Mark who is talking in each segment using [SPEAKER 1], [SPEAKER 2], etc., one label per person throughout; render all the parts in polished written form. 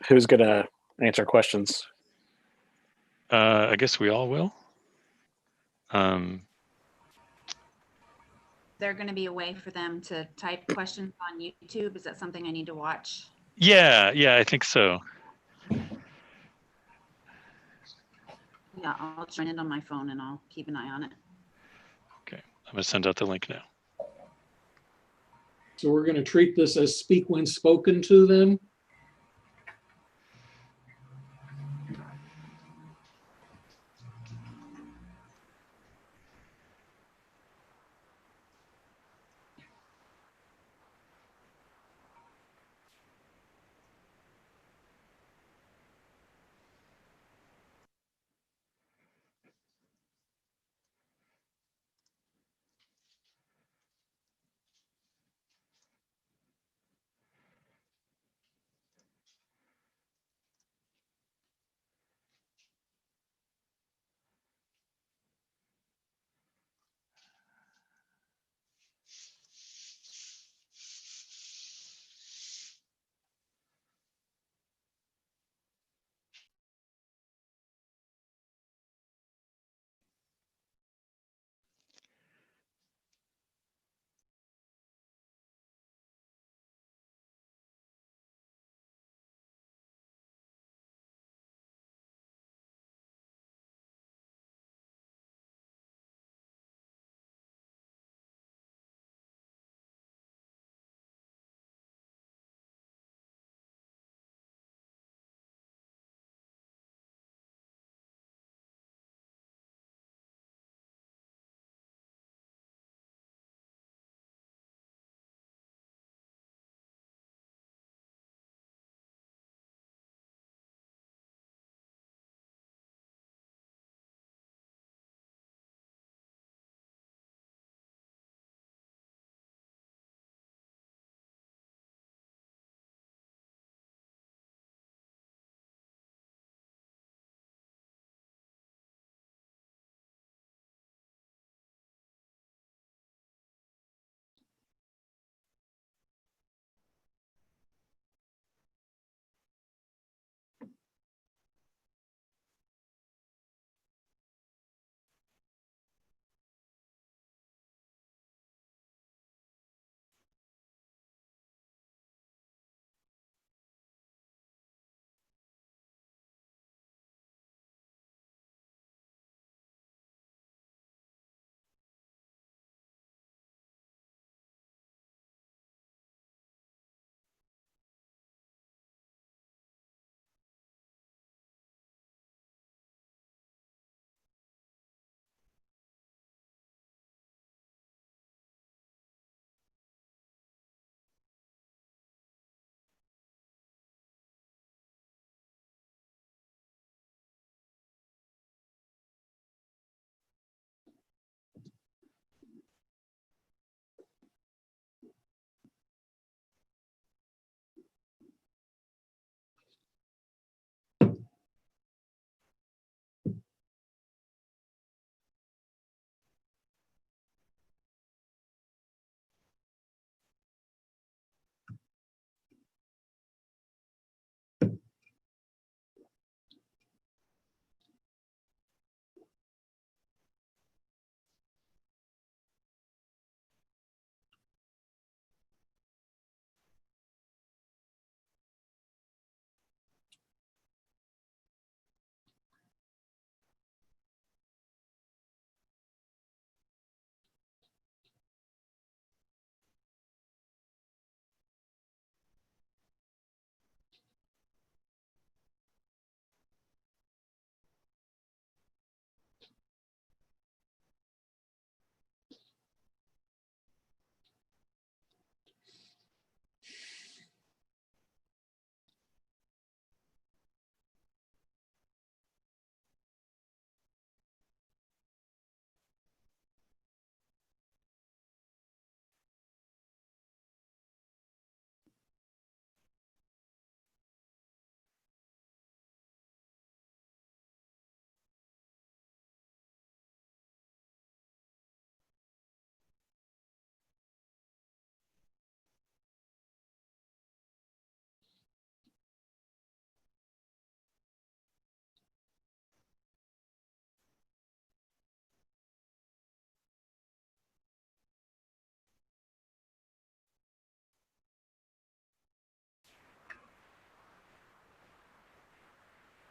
[SPEAKER 1] Who's gonna answer questions?
[SPEAKER 2] I guess we all will.
[SPEAKER 3] There going to be a way for them to type questions on YouTube? Is that something I need to watch?
[SPEAKER 2] Yeah, I think so.
[SPEAKER 3] Yeah, I'll join it on my phone and I'll keep an eye on it.
[SPEAKER 2] Okay, I'm going to send out the link now.
[SPEAKER 4] So we're going to treat this as speak when spoken to them.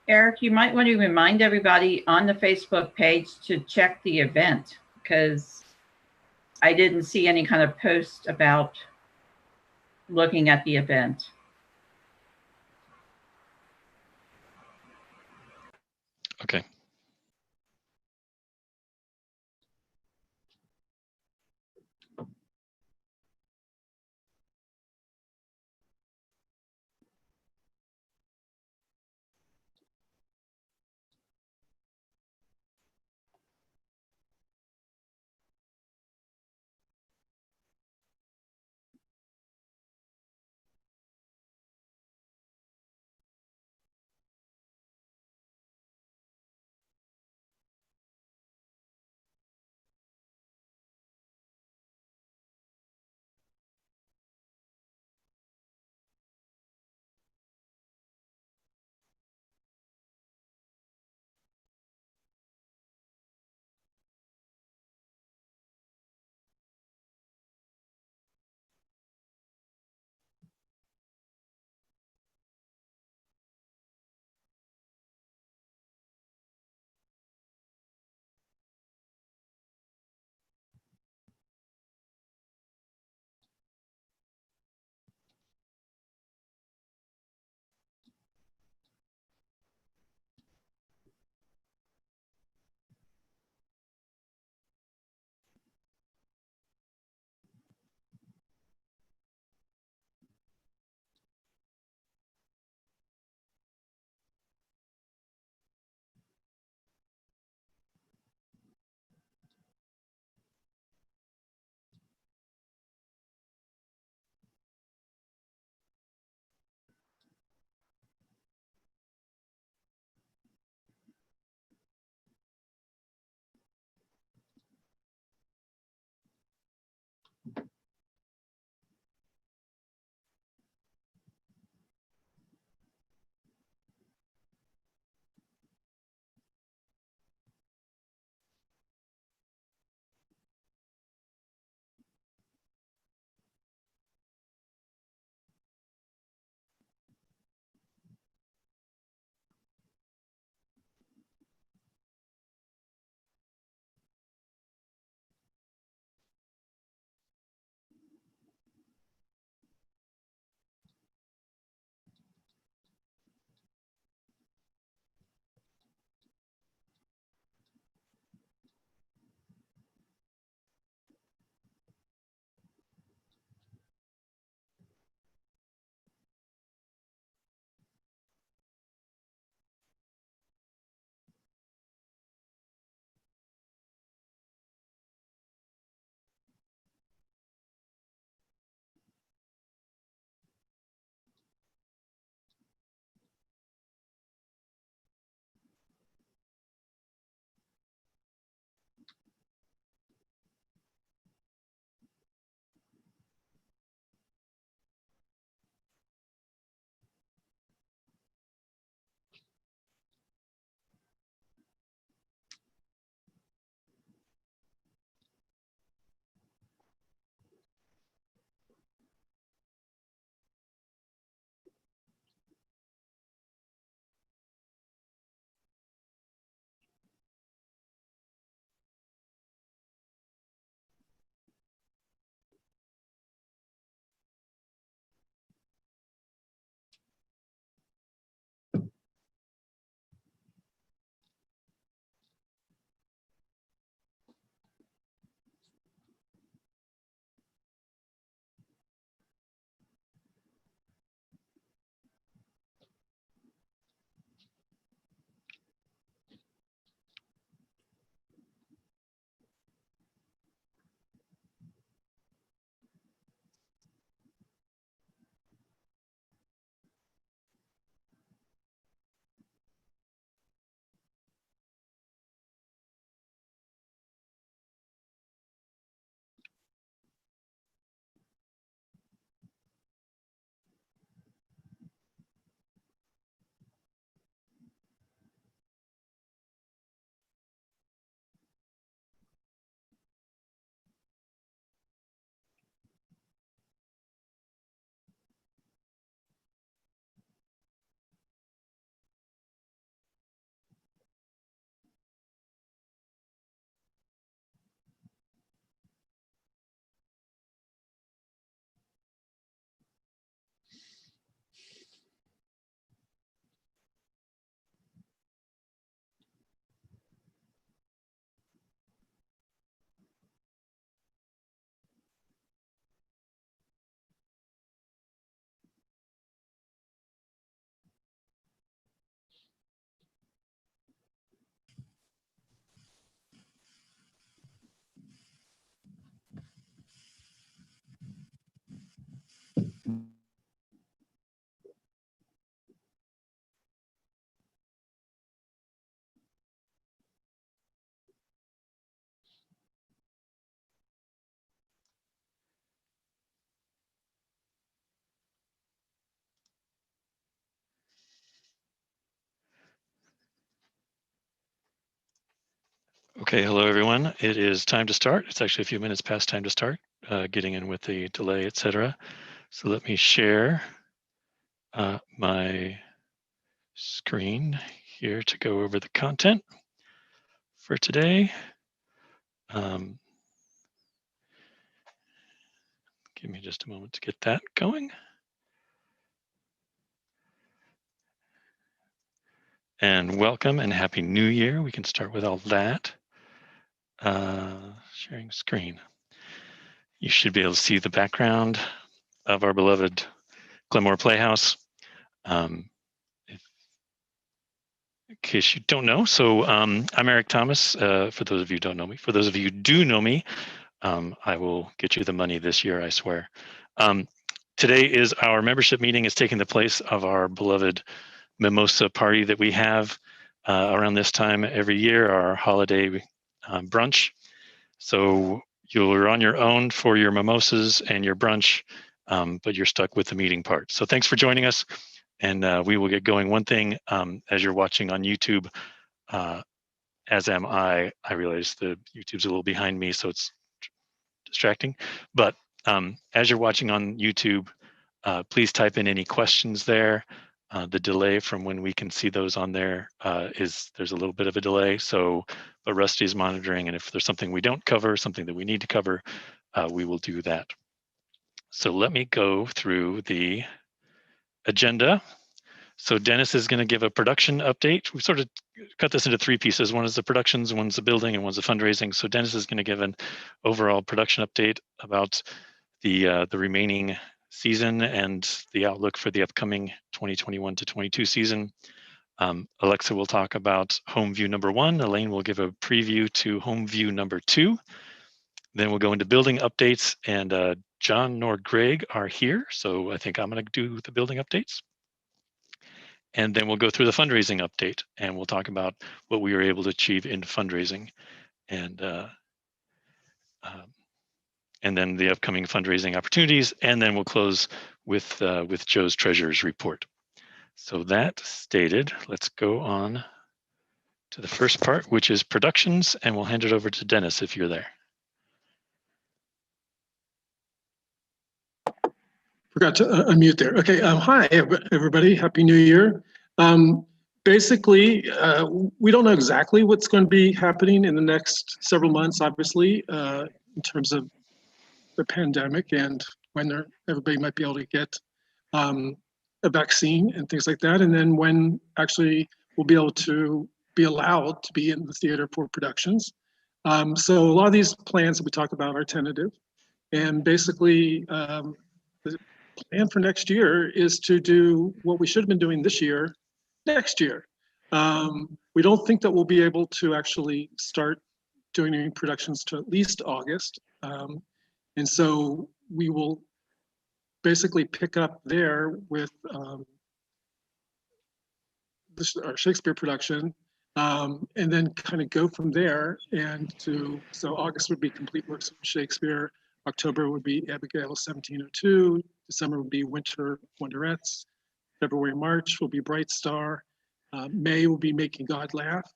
[SPEAKER 5] Eric, you might want to remind everybody on the Facebook page to check the event, because I didn't see any kind of post about looking at the event.
[SPEAKER 2] Okay. Okay, hello everyone. It is time to start. It's actually a few minutes past time to start, getting in with the delay, etc. So let me share my screen here to go over the content for today. Give me just a moment to get that going. And welcome and Happy New Year. We can start with all that. Sharing screen. You should be able to see the background of our beloved Glenmore Playhouse. In case you don't know, so I'm Eric Thomas. For those of you who don't know me, for those of you who do know me, I will get you the money this year, I swear. Today is our membership meeting. It's taking the place of our beloved Mimosa party that we have around this time every year, our holiday brunch. So you're on your own for your mimosas and your brunch, but you're stuck with the meeting part. So thanks for joining us, and we will get going. One thing, as you're watching on YouTube, as am I realize the YouTube's a little behind me, so it's distracting. But as you're watching on YouTube, please type in any questions there. The delay from when we can see those on there there's a little bit of a delay. So, but Rusty's monitoring, and if there's something we don't cover, something that we need to cover, we will do that. So let me go through the agenda. So Dennis is going to give a production update. We sort of cut this into three pieces. One is the productions, one's the building, and one's the fundraising. So Dennis is going to give an overall production update about the remaining season and the outlook for the upcoming 2021 to 22 season. Alexa will talk about home view number 1. Elaine will give a preview to home view number 2. Then we'll go into building updates, and John nor Greg are here, so I think I'm going to do the building updates. And then we'll go through the fundraising update, and we'll talk about what we were able to achieve in fundraising, and then the upcoming fundraising opportunities, and then we'll close with Joe's Treasurer's Report. So that stated, let's go on to the first part, which is productions, and we'll hand it over to Dennis if you're there.
[SPEAKER 6] Forgot to unmute there. Okay, hi everybody, Happy New Year. Basically, we don't know exactly what's going to be happening in the next several months, obviously, in terms of the pandemic and when everybody might be able to get a vaccine and things like that, and then when actually we'll be able to be allowed to be in the theater for productions. So a lot of these plans that we talk about are tentative, and basically the plan for next year is to do what we should have been doing this year, next year. We don't think that we'll be able to actually start doing any productions to at least August. And so we will basically pick up there with our Shakespeare production, and then kind of go from there. And so August would be Complete Works of Shakespeare, October would be Abigail 1702, December would be Winter Wonderettes, February, March will be Bright Star, May will be Making God Laugh,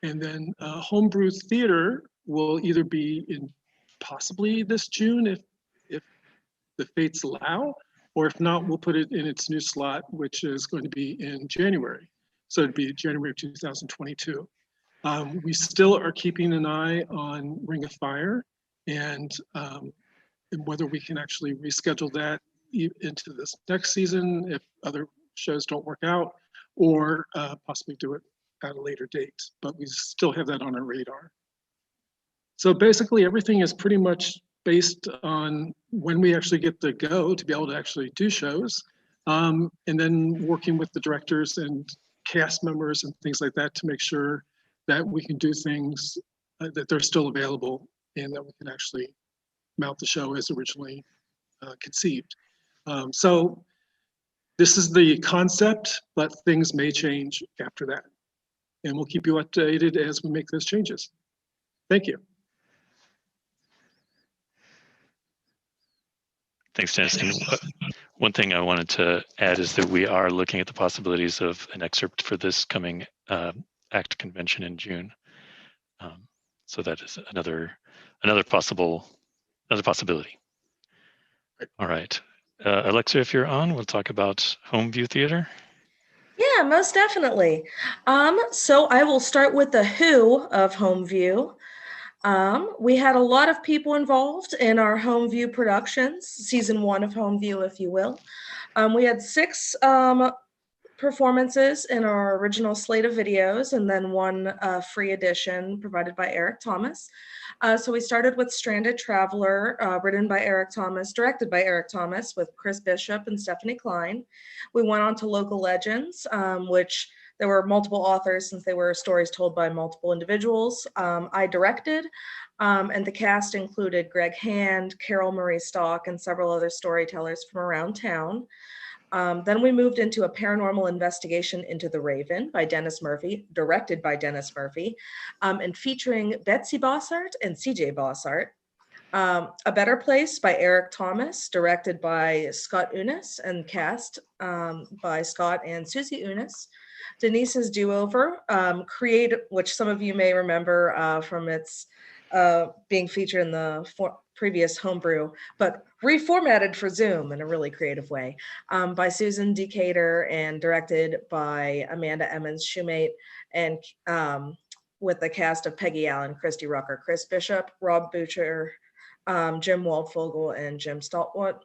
[SPEAKER 6] and then Homebrew Theater will either be in possibly this June if the fates allow, or if not, we'll put it in its new slot, which is going to be in January. So it'd be January of 2022. We still are keeping an eye on Ring of Fire and whether we can actually reschedule that into this next season if other shows don't work out, or possibly do it at a later date, but we still have that on our radar. So basically everything is pretty much based on when we actually get the go to be able to actually do shows, and then working with the directors and cast members and things like that to make sure that we can do things that they're still available and that we can actually mount the show as originally conceived. So this is the concept, but things may change after that. And we'll keep you updated as we make those changes. Thank you.
[SPEAKER 2] Thanks, Dennis. And one thing I wanted to add is that we are looking at the possibilities of an excerpt for this coming ACT convention in June. So that is another possibility. All right, Alexa, if you're on, we'll talk about home view theater.
[SPEAKER 7] Yeah, most definitely. So I will start with the who of home view. We had a lot of people involved in our home view productions, season 1 of home view, if you will. We had 6 performances in our original slate of videos, and then 1 free edition provided by Eric Thomas. So we started with Stranded Traveler, written by Eric Thomas, directed by Eric Thomas, with Chris Bishop and Stephanie Klein. We went on to Local Legends, which there were multiple authors since they were stories told by multiple individuals. I directed, and the cast included Greg Hand, Carol Marie Stock, and several other storytellers from around town. Then we moved into A Paranormal Investigation into the Raven by Dennis Murphy, directed by Dennis Murphy, and featuring Betsy Bossart and CJ Bossart. A Better Place by Eric Thomas, directed by Scott Unis and cast by Scott and Susie Unis. Denise's Do-Over, which some of you may remember from its being featured in the previous homebrew, but reformatted for Zoom in a really creative way, by Susan Decatur and directed by Amanda Emmons-Shumate, and with the cast of Peggy Allen, Christy Rucker, Chris Bishop, Rob Butcher, Jim Waldfogel, and Jim Staltwood.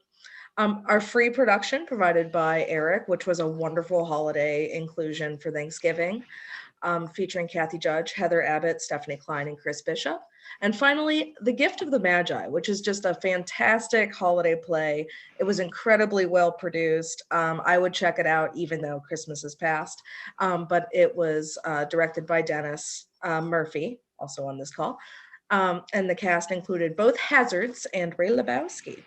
[SPEAKER 7] Our free production provided by Eric, which was a wonderful holiday inclusion for Thanksgiving, featuring Kathy Judge, Heather Abbott, Stephanie Klein, and Chris Bishop. And finally, The Gift of the Magi, which is just a fantastic holiday play. It was incredibly well produced. I would check it out even though Christmas is past, but it was directed by Dennis Murphy, also on this call. And the cast included both Hazards and Ray Lebowski.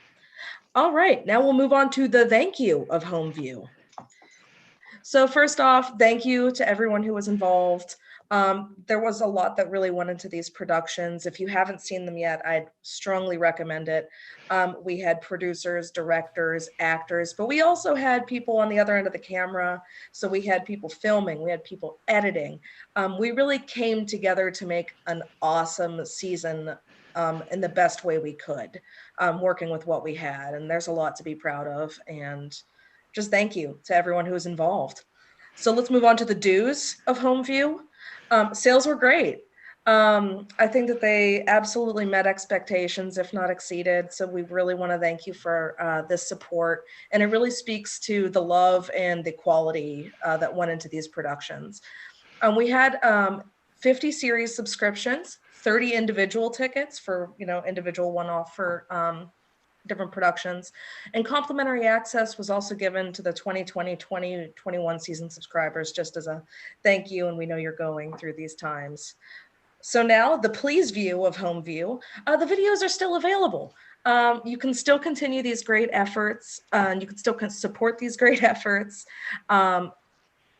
[SPEAKER 7] All right, now we'll move on to the thank you of home view. So first off, thank you to everyone who was involved. There was a lot that really went into these productions. If you haven't seen them yet, I'd strongly recommend it. We had producers, directors, actors, but we also had people on the other end of the camera. So we had people filming, we had people editing. We really came together to make an awesome season in the best way we could, working with what we had. And there's a lot to be proud of. And just thank you to everyone who was involved. So let's move on to the do's of home view. Sales were great. I think that they absolutely met expectations, if not exceeded. So we really want to thank you for this support. And it really speaks to the love and the quality that went into these productions. We had 50 series subscriptions, 30 individual tickets for, individual one-off for different productions, and complimentary access was also given to the 2020-2021 season subscribers, just as a thank you, and we know you're going through these times. So now the please view of home view, the videos are still available. You can still continue these great efforts, and you can still support these great efforts.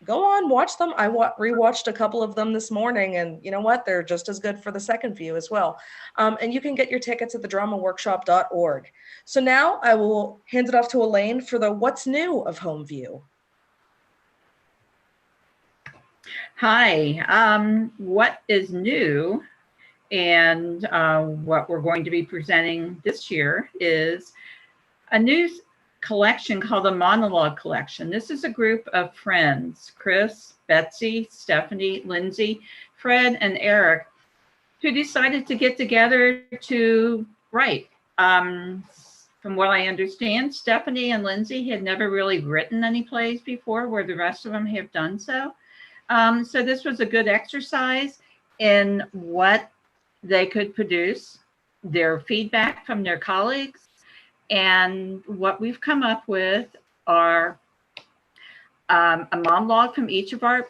[SPEAKER 7] Go on, watch them. I rewatched a couple of them this morning, and you know what? They're just as good for the second view as well. And you can get your tickets at thedramaworkshop.org. So now I will hand it off to Elaine for the what's new of home view.
[SPEAKER 5] Hi, what is new and what we're going to be presenting this year is a new collection called the Monologue Collection. This is a group of friends, Chris, Betsy, Stephanie, Lindsay, Fred, and Eric, who decided to get together to write. From what I understand, Stephanie and Lindsay had never really written any plays before, where the rest of them have done so. So this was a good exercise in what they could produce, their feedback from their colleagues, and what we've come up with are a monologue from each of our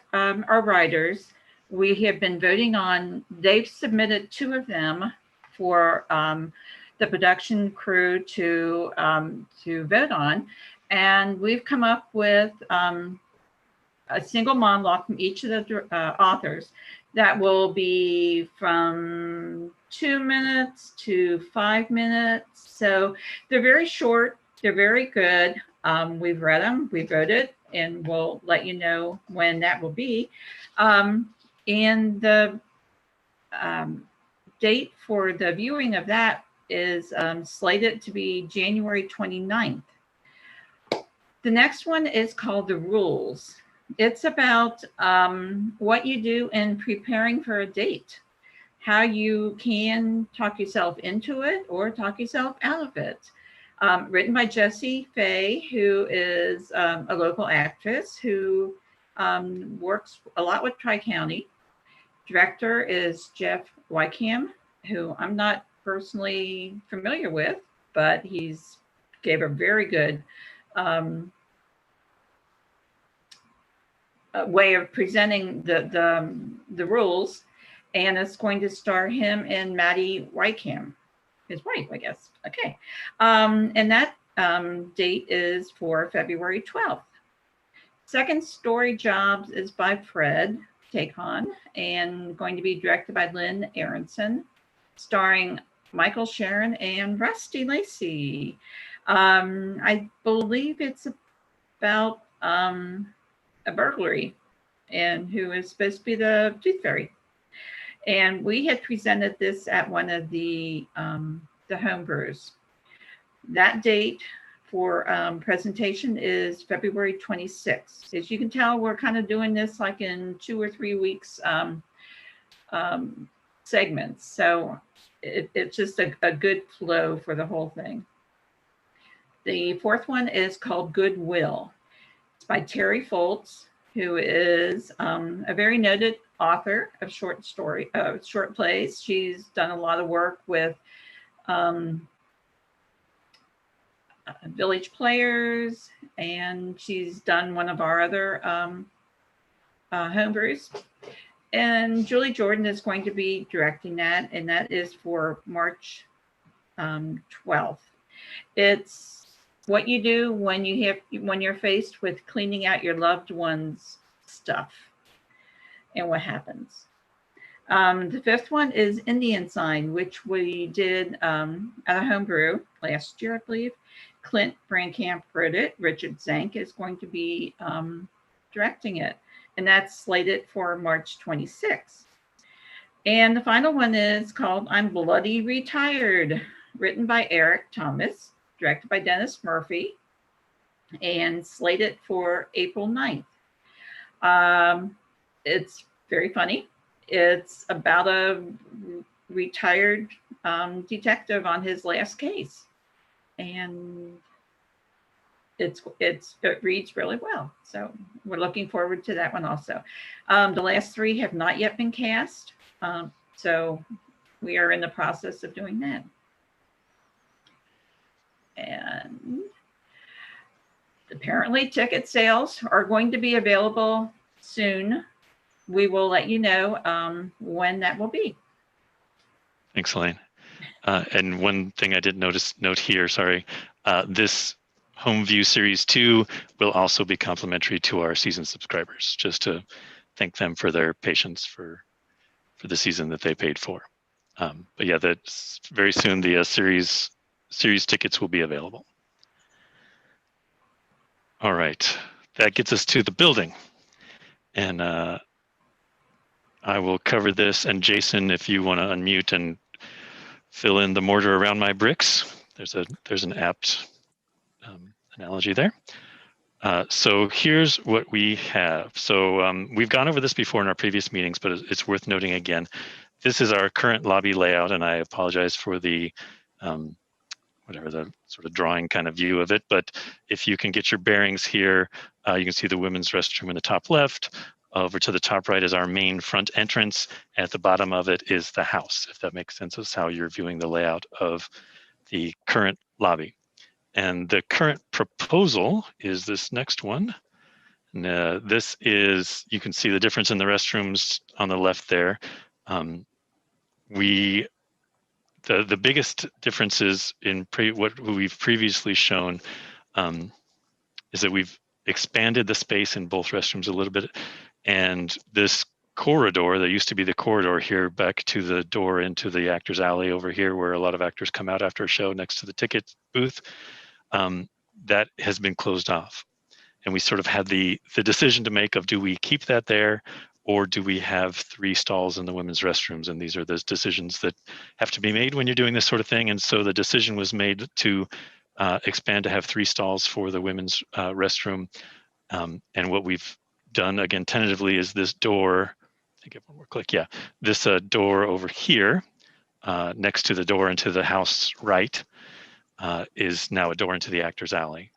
[SPEAKER 5] writers. We have been voting on, they've submitted 2 of them for the production crew to vote on. And we've come up with a single monologue from each of the authors that will be from 2 minutes to 5 minutes. So they're very short, they're very good. We've read them, we voted, and we'll let you know when that will be. And the date for the viewing of that is slated to be January 29th. The next one is called The Rules. It's about what you do in preparing for a date, how you can talk yourself into it or talk yourself out of it. Written by Jessie Faye, who is a local actress who works a lot with Tri-County. Director is Jeff Wykeham, who I'm not personally familiar with, but he's gave a very good way of presenting the rules, and it's going to star him and Maddie Wykeham, his wife, I guess. Okay, and that date is for February 12th. Second Story Jobs is by Fred Takon and going to be directed by Lynn Aronson, starring Michael Sharon and Rusty Lacey. I believe it's about a burglary and who is supposed to be the tooth fairy. And we had presented this at one of the home brews. That date for presentation is February 26th. As you can tell, we're kind of doing this like in 2 or 3 weeks segments. So it's just a good flow for the whole thing. The fourth one is called Goodwill. It's by Terry Foltz, who is a very noted author of short plays. She's done a lot of work with Village Players, and she's done one of our other homebrews. And Julie Jordan is going to be directing that, and that is for March 12th. It's what you do when you're faced with cleaning out your loved one's stuff and what happens. The fifth one is Indian Sign, which we did at a homebrew last year, I believe. Clint Brankamp wrote it. Richard Zank is going to be directing it, and that's slated for March 26th. And the final one is called I'm Bloody Retired, written by Eric Thomas, directed by Dennis Murphy, and slated for April 9th. It's very funny. It's about a retired detective on his last case. And it reads really well. So we're looking forward to that one also. The last 3 have not yet been cast. So we are in the process of doing that. And apparently ticket sales are going to be available soon. We will let you know when that will be.
[SPEAKER 2] Thanks, Elaine. And one thing I did note here, sorry, this Home View Series 2 will also be complimentary to our season subscribers, just to thank them for their patience for the season that they paid for. But yeah, that's very soon the series tickets will be available. All right, that gets us to the building. And I will cover this. And Jason, if you want to unmute and fill in the mortar around my bricks, there's an apt analogy there. So here's what we have. So we've gone over this before in our previous meetings, but it's worth noting again. This is our current lobby layout, and I apologize for the whatever the sort of drawing kind of view of it. But if you can get your bearings here, you can see the women's restroom in the top left. Over to the top right is our main front entrance. At the bottom of it is the house, if that makes sense. That's how you're viewing the layout of the current lobby. And the current proposal is this next one. And, this is, you can see the difference in the restrooms on the left there. The biggest differences in what we've previously shown is that we've expanded the space in both restrooms a little bit. And this corridor, there used to be the corridor here back to the door into the actors alley over here where a lot of actors come out after a show next to the ticket booth, that has been closed off. And we sort of had the decision to make of, do we keep that there or do we have 3 stalls in the women's restrooms? And these are those decisions that have to be made when you're doing this sort of thing. And so the decision was made to expand to have 3 stalls for the women's restroom. And what we've done, again, tentatively, is this door. I get one more click. Yeah, this door over here, next to the door into the house right, is now a door into the actor's alley.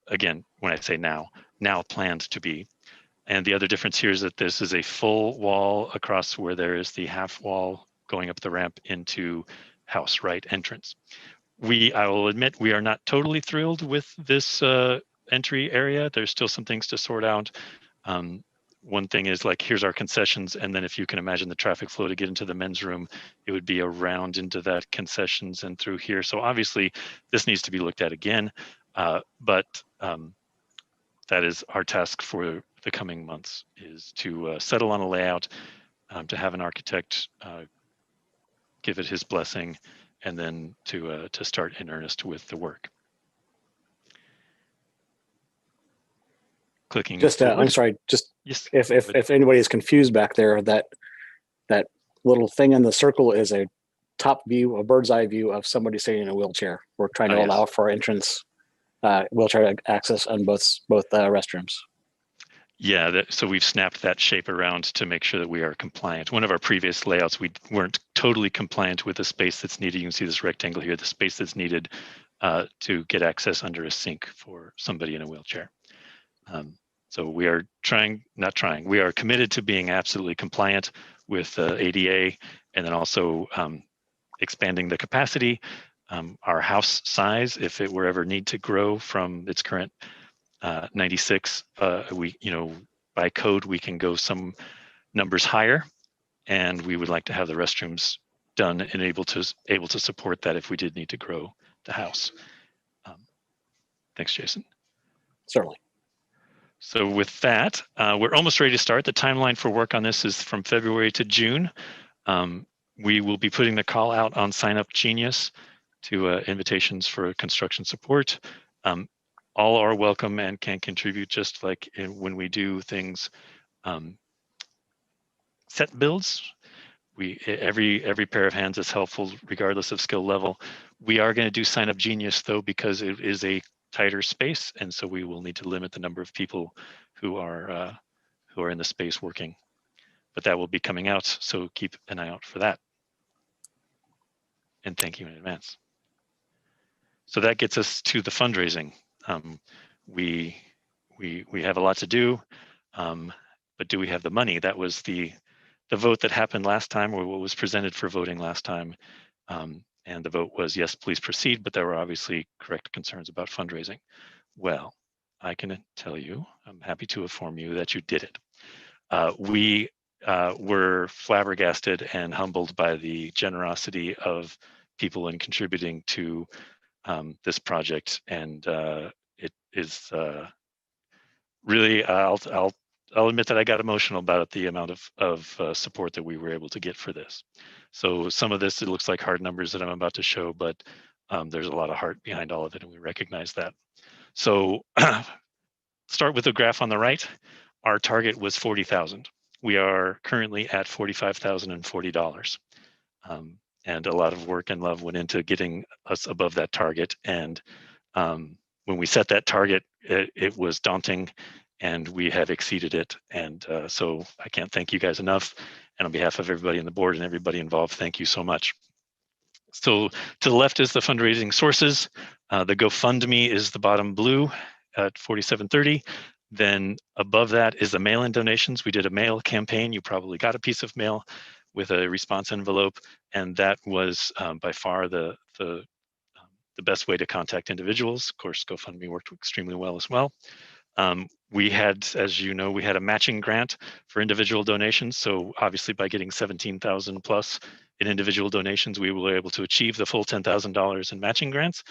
[SPEAKER 2] Again, when I say now planned to be. And the other difference here is that this is a full wall across where there is the half wall going up the ramp into house right entrance. I will admit, we are not totally thrilled with this entry area. There's still some things to sort out. One thing is, like, here's our concessions, and then if you can imagine the traffic flow to get into the men's room, it would be around into that concessions and through here. So obviously this needs to be looked at again, but that is our task for the coming months, is to settle on a layout, to have an architect give it his blessing, and then to start in earnest with the work. Clicking.
[SPEAKER 1] Just, I'm
[SPEAKER 2] forward.
[SPEAKER 1] sorry, just
[SPEAKER 2] Yes.
[SPEAKER 1] if anybody is confused back there, that little thing in the circle is a top view, a bird's eye view of somebody sitting in a wheelchair. We're trying to
[SPEAKER 2] Oh, yes.
[SPEAKER 1] allow for entrance, wheelchair access on both restrooms.
[SPEAKER 2] Yeah, so we've snapped that shape around to make sure that we are compliant. One of our previous layouts, we weren't totally compliant with the space that's needed. You can see this rectangle here, the space that's needed to get access under a sink for somebody in a wheelchair. So we are we are committed to being absolutely compliant with ADA, and then also expanding the capacity. Our house size, if it were ever need to grow from its current 96, by code, we can go some numbers higher, and we would like to have the restrooms done and able to support that if we did need to grow the house. Thanks, Jason.
[SPEAKER 1] Certainly.
[SPEAKER 2] So with that, we're almost ready to start. The timeline for work on this is from February to June. We will be putting the call out on Sign Up Genius to invitations for construction support. All are welcome and can contribute, just like when we do things, set builds. Every pair of hands is helpful regardless of skill level. We are going to do Sign Up Genius though, because it is a tighter space, and so we will need to limit the number of people who are in the space working. But that will be coming out, so keep an eye out for that. And thank you in advance. So that gets us to the fundraising. We have a lot to do, but do we have the money? That was the vote that happened last time, or what was presented for voting last time. And the vote was yes, please proceed, but there were obviously correct concerns about fundraising. Well, I can tell you, I'm happy to inform you that you did it. We were flabbergasted and humbled by the generosity of people in contributing to this project, and it is really, I'll admit that I got emotional about it, the amount of support that we were able to get for this. So some of this, it looks like hard numbers that I'm about to show, but there's a lot of heart behind all of it, and we recognize that. So start with the graph on the right. Our target was $40,000. We are currently at $45,040. And a lot of work and love went into getting us above that target. And when we set that target, it was daunting, and we have exceeded it. And so I can't thank you guys enough. And on behalf of everybody on the board and everybody involved, thank you so much. So to the left is the fundraising sources. The GoFundMe is the bottom blue at $47.30. Then above that is the mail-in donations. We did a mail campaign. You probably got a piece of mail with a response envelope, and that was by far the best way to contact individuals. Of course, GoFundMe worked extremely well as well. We had, as you know, we had a matching grant for individual donations. So obviously by getting 17,000 plus in individual donations, we were able to achieve the full $10,000 in matching grants.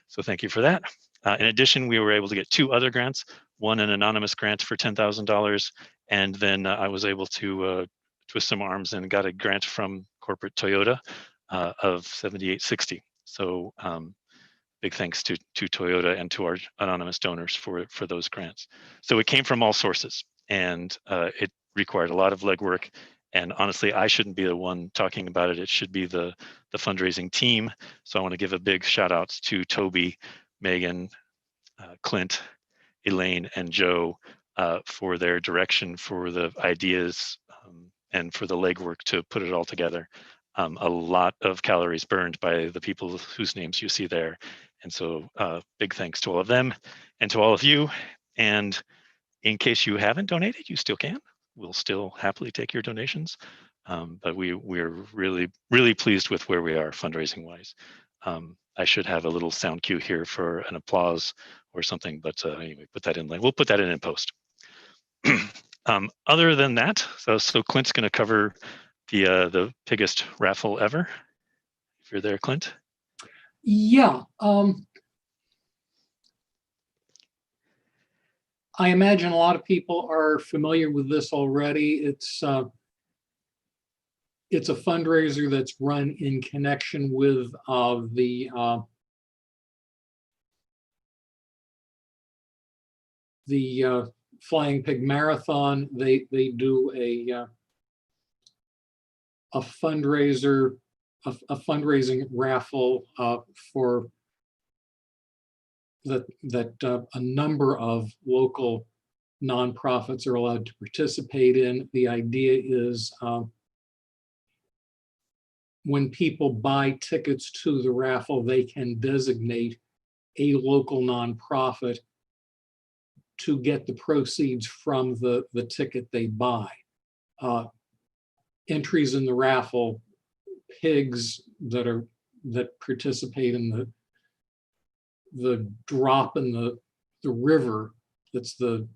[SPEAKER 2] So thank you for that. In addition, we were able to get 2 other grants, one an anonymous grant for $10,000. And then I was able to twist some arms and got a grant from corporate Toyota of $78.60. So big thanks to Toyota and to our anonymous donors for those grants. So it came from all sources, and required a lot of legwork. And honestly, I shouldn't be the one talking about it. It should be the fundraising team. So I want to give a big shout out to Toby, Megan, Clint, Elaine, and Joe for their direction, for the ideas, and for the legwork to put it all together. A lot of calories burned by the people whose names you see there. And so big thanks to all of them and to all of you. And in case you haven't donated, you still can. We'll still happily take your donations. But we're really, really pleased with where we are fundraising wise. I should have a little sound cue here for an applause or something, but anyway, put that in. We'll put that in post. Other than that, so Clint's going to cover the biggest raffle ever. If you're there, Clint.
[SPEAKER 4] Yeah. I imagine a lot of people are familiar with this already. It's a fundraiser that's run in connection with the Flying Pig Marathon. They do a fundraiser, a fundraising raffle for that a number of local nonprofits are allowed to participate in. The idea is when people buy tickets to the raffle, they can designate a local nonprofit to get the proceeds from the ticket they buy. Entries in the raffle, pigs that participate in the drop in the river, that's the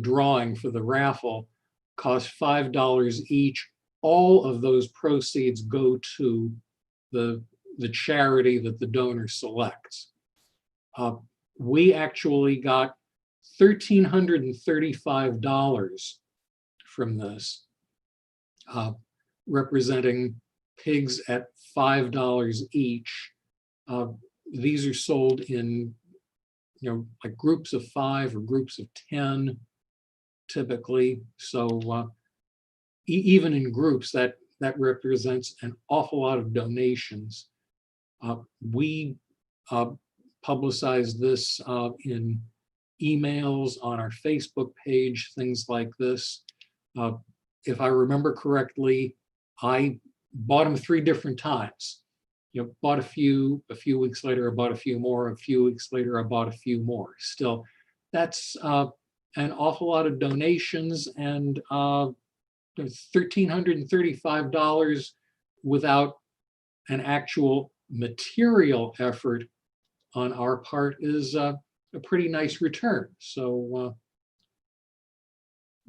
[SPEAKER 4] drawing for the raffle, cost $5 each. All of those proceeds go to the charity that the donor selects. We actually got $1,335 from this, representing pigs at $5 each. These are sold in, like groups of 5 or groups of 10, typically. So even in groups, that represents an awful lot of donations. We publicize this in emails, on our Facebook page, things like this. If I remember correctly, I bought them 3 different times. Bought a few weeks later, I bought a few more, a few weeks later, I bought a few more. Still, that's an awful lot of donations, and $1,335 without an actual material effort on our part is a pretty nice return. So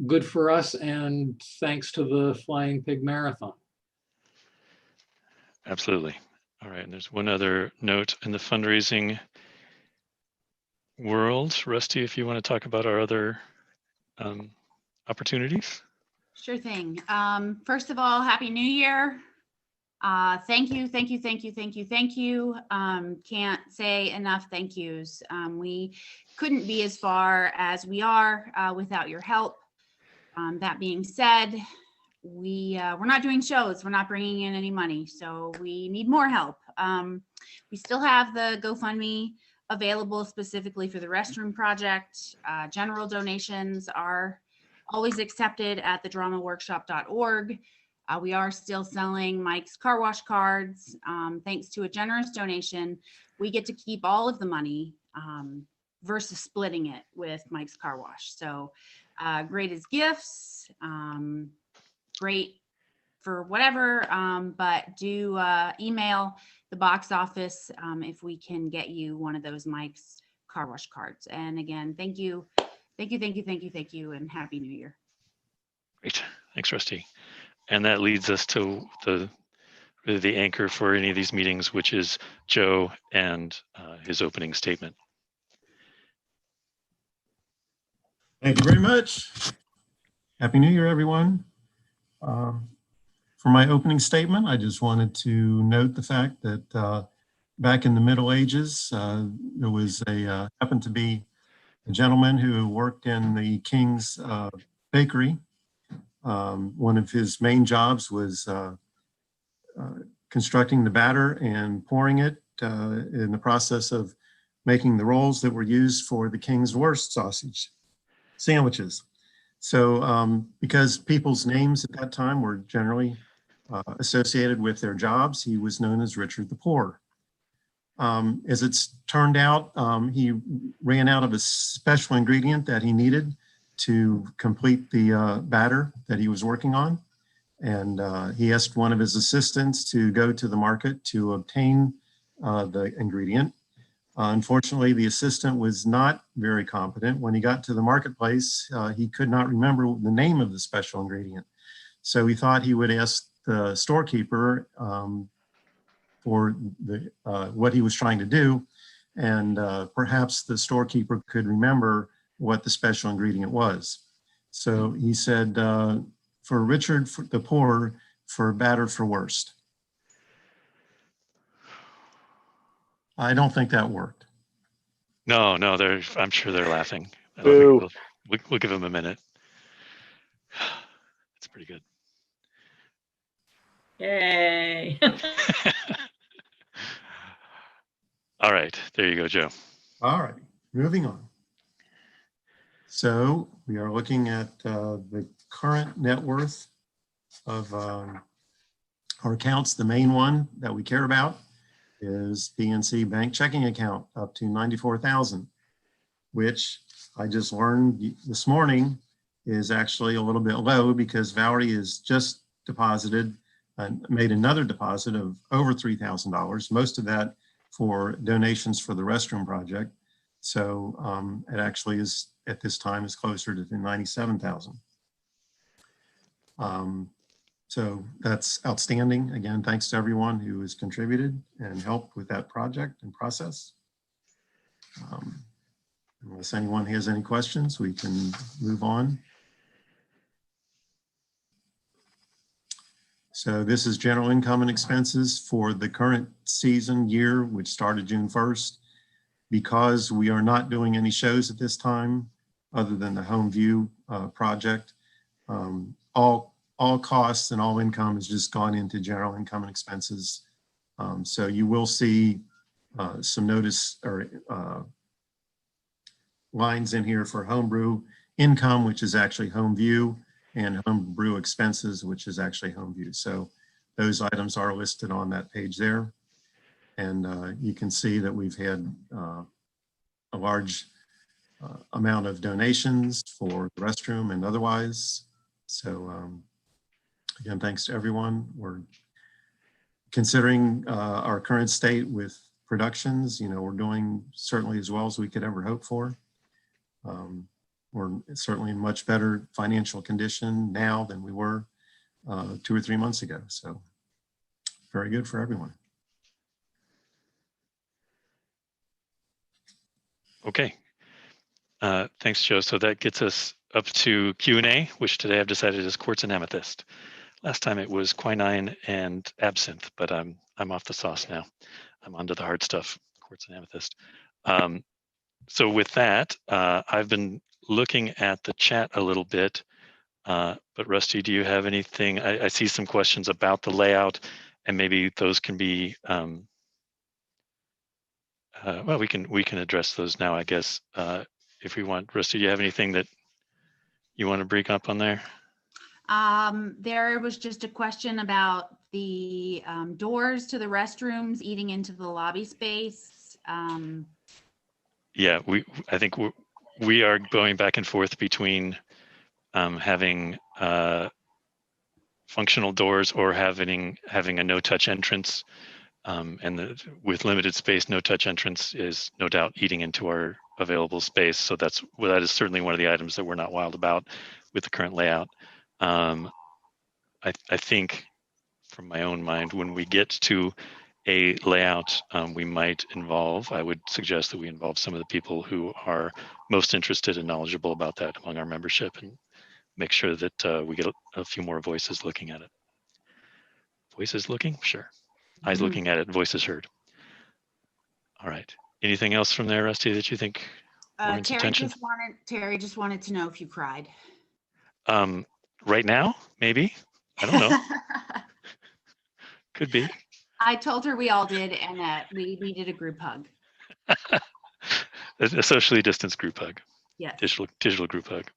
[SPEAKER 4] good for us, and thanks to the Flying Pig Marathon.
[SPEAKER 2] Absolutely. All right, and there's one other note in the fundraising world. Rusty, if you want to talk about our other opportunities.
[SPEAKER 3] Sure thing. First of all, Happy New Year. Thank you. Can't say enough thank yous. We couldn't be as far as we are without your help. That being said, we're not doing shows. We're not bringing in any money, so we need more help. We still have the GoFundMe available specifically for the restroom project. General donations are always accepted at thedramaworkshop.org. We are still selling Mike's car wash cards. Thanks to a generous donation, we get to keep all of the money versus splitting it with Mike's Car Wash. So great as gifts, great for whatever, but do email the box office if we can get you one of those Mike's Car Wash cards. And again, thank you, and Happy New Year.
[SPEAKER 2] Great, thanks, Rusty. And that leads us to the anchor for any of these meetings, which is Joe and his opening statement.
[SPEAKER 8] Thank you very much. Happy New Year, everyone. For my opening statement, I just wanted to note the fact that back in the Middle Ages, there was happened to be a gentleman who worked in the king's bakery, One of his main jobs was constructing the batter and pouring it in the process of making the rolls that were used for the King's Wurst sausage sandwiches. So because people's names at that time were generally associated with their jobs, he was known as Richard the Poor. As it's turned out, he ran out of a special ingredient that he needed to complete the batter that he was working on. And he asked one of his assistants to go to the market to obtain the ingredient. Unfortunately, the assistant was not very competent. When he got to the marketplace, he could not remember the name of the special ingredient. So he thought he would ask the storekeeper for what he was trying to do. And perhaps the storekeeper could remember what the special ingredient was. So he said, for Richard the Poor, for batter for worst. I don't think that worked.
[SPEAKER 2] No, I'm sure they're laughing. I don't
[SPEAKER 1] Boo.
[SPEAKER 2] think we'll give them a minute. It's pretty good.
[SPEAKER 5] Yay.
[SPEAKER 2] All right, there you go, Joe.
[SPEAKER 8] All right, moving on. So we are looking at the current net worth of our accounts. The main one that we care about is PNC bank checking account up to $94,000, which I just learned this morning is actually a little bit low because Valerie has just deposited and made another deposit of over $3,000, most of that for donations for the restroom project. So it actually is at this time is closer to 97,000. So that's outstanding. Again, thanks to everyone who has contributed and helped with that project and process. Unless anyone has any questions, we can move on. So this is general income and expenses for the current season year, which started June 1st. Because we are not doing any shows at this time, other than the Home View project, all costs and all income has just gone into general income and expenses. So you will see some notice or lines in here for homebrew income, which is actually Home View, and homebrew expenses, which is actually Home View. So those items are listed on that page there. And you can see that we've had a large amount of donations for the restroom and otherwise. So again, thanks to everyone. We're considering our current state with productions, we're doing certainly as well as we could ever hope for. We're certainly in much better financial condition now than we were 2 or 3 months ago. So very good for everyone.
[SPEAKER 2] Okay. Thanks, Joe. So that gets us up to Q&A, which today I've decided is quartz and amethyst. Last time it was quinine and absinthe, but I'm off the sauce now. I'm onto the hard stuff, quartz and amethyst. So with that, I've been looking at the chat a little bit, but Rusty, do you have anything? I see some questions about the layout, and maybe those can be, well, we can address those now, I guess, if we want. Rusty, do you have anything that you want to bring up on there?
[SPEAKER 3] There was just a question about the doors to the restrooms eating into the lobby space.
[SPEAKER 2] Yeah, I think we are going back and forth between having functional doors or having a no-touch entrance. And with limited space, no-touch entrance is no doubt eating into our available space. So that is certainly one of the items that we're not wild about with the current layout. I think from my own mind, when we get to a layout we might involve, I would suggest that we involve some of the people who are most interested and knowledgeable about that among our membership, and make sure that we get a few more voices looking at it. Voices looking? Sure. Eyes looking at it, voices heard. All right. Anything else from there, Rusty, that you think warrants attention?
[SPEAKER 3] Terry just wanted to know if you cried.
[SPEAKER 2] right now, maybe. I don't know. Could be.
[SPEAKER 3] I told her we all did, and we needed a group hug.
[SPEAKER 2] A socially distanced group hug,
[SPEAKER 3] Yes,
[SPEAKER 2] digital group hug.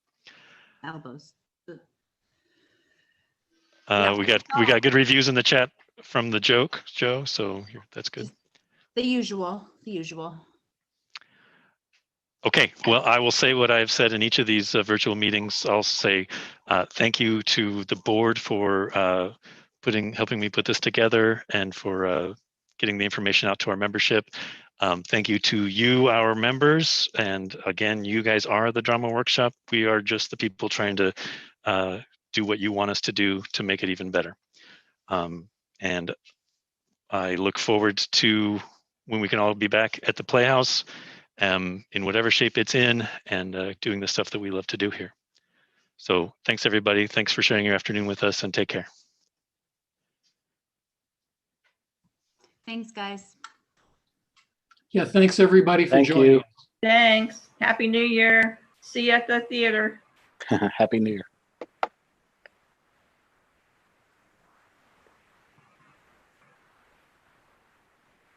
[SPEAKER 3] elbows.
[SPEAKER 2] We
[SPEAKER 3] Yeah.
[SPEAKER 2] got good reviews in the chat from the joke, Joe. So that's good.
[SPEAKER 3] The usual, the usual.
[SPEAKER 2] Okay, well, I will say what I've said in each of these virtual meetings. I'll say thank you to the board for helping me put this together and for getting the information out to our membership. Thank you to you, our members. And again, you guys are the drama workshop. We are just the people trying to do what you want us to do to make it even better. And I look forward to when we can all be back at the Playhouse in whatever shape it's in, and doing the stuff that we love to do here. So thanks, everybody. Thanks for sharing your afternoon with us, and take care.
[SPEAKER 3] Thanks, guys.
[SPEAKER 4] Yeah, thanks everybody for
[SPEAKER 1] Thank
[SPEAKER 4] joining.
[SPEAKER 1] you.
[SPEAKER 5] Thanks. Happy New Year. See you at the theater.
[SPEAKER 1] Happy New Year.